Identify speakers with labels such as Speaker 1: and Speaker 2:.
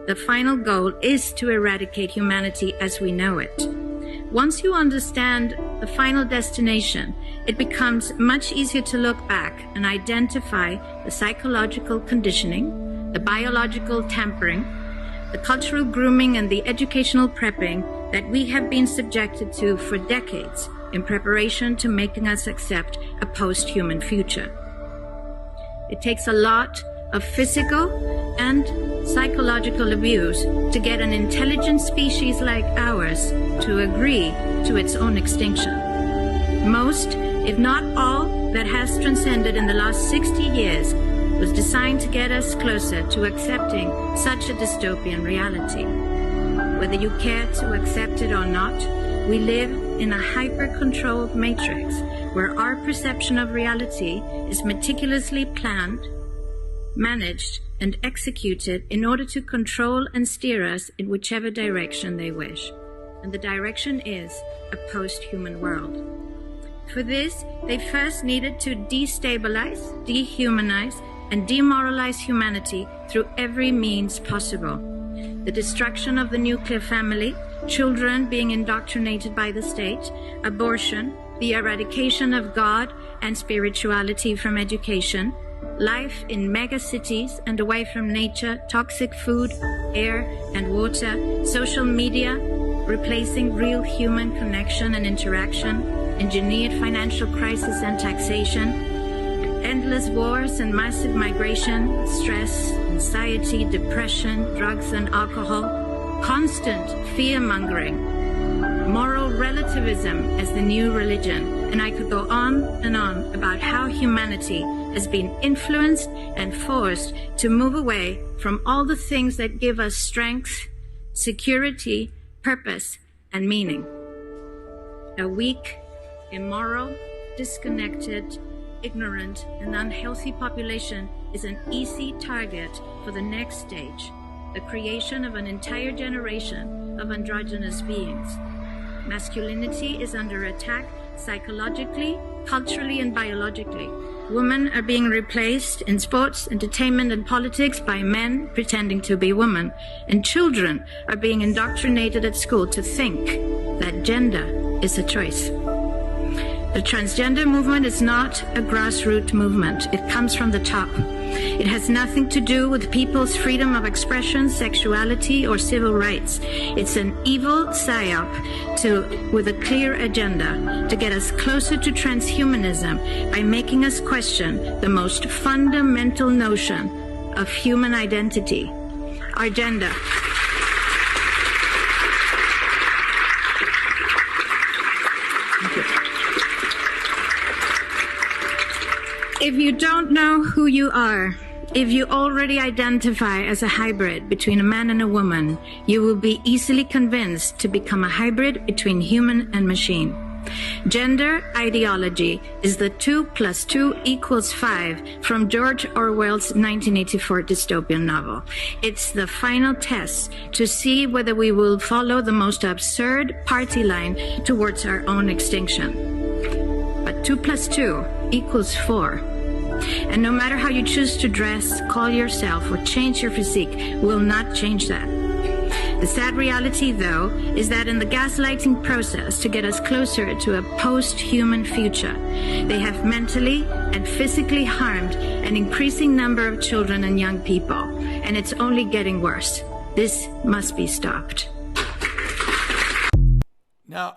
Speaker 1: The final goal is to eradicate humanity as we know it. Once you understand the final destination, it becomes much easier to look back and identify the psychological conditioning, the biological tampering, the cultural grooming, and the educational prepping that we have been subjected to for decades in preparation to making us accept a post-human future. It takes a lot of physical and psychological abuse to get an intelligent species like ours to agree to its own extinction. Most, if not all, that has transcended in the last 60 years was designed to get us closer to accepting such a dystopian reality. Whether you care to accept it or not, we live in a hyper-controlled matrix where our perception of reality is meticulously planned, managed, and executed in order to control and steer us in whichever direction they wish. And the direction is a post-human world. For this, they first needed to destabilize, dehumanize, and demoralize humanity through every means possible. The destruction of the nuclear family, children being indoctrinated by the state, abortion, the eradication of God and spirituality from education, life in megacities and away from nature, toxic food, air and water, social media, replacing real human connection and interaction, engineered financial crisis and taxation, endless wars and massive migration, stress, anxiety, depression, drugs and alcohol, constant fear-mongering, moral relativism as the new religion, and I could go on and on about how humanity has been influenced and forced to move away from all the things that give us strength, security, purpose, and meaning. A weak, immoral, disconnected, ignorant, and unhealthy population is an easy target for the next stage, the creation of an entire generation of androgynous beings. Masculinity is under attack psychologically, culturally, and biologically. Women are being replaced in sports, entertainment, and politics by men pretending to be women. And children are being indoctrinated at school to think that gender is a choice. The transgender movement is not a grassroots movement. It comes from the top. It has nothing to do with people's freedom of expression, sexuality, or civil rights. It's an evil psyop with a clear agenda to get us closer to transhumanism by making us question the most fundamental notion of human identity, our gender. If you don't know who you are, if you already identify as a hybrid between a man and a woman, you will be easily convinced to become a hybrid between human and machine. Gender ideology is the 2 + 2 = 5 from George Orwell's 1984 dystopian novel. It's the final test to see whether we will follow the most absurd party line towards our own extinction. But 2 + 2 = 4. And no matter how you choose to dress, call yourself, or change your physique, will not change that. The sad reality, though, is that in the gaslighting process to get us closer to a post-human future, they have mentally and physically harmed an increasing number of children and young people, and it's only getting worse. This must be stopped.
Speaker 2: Now,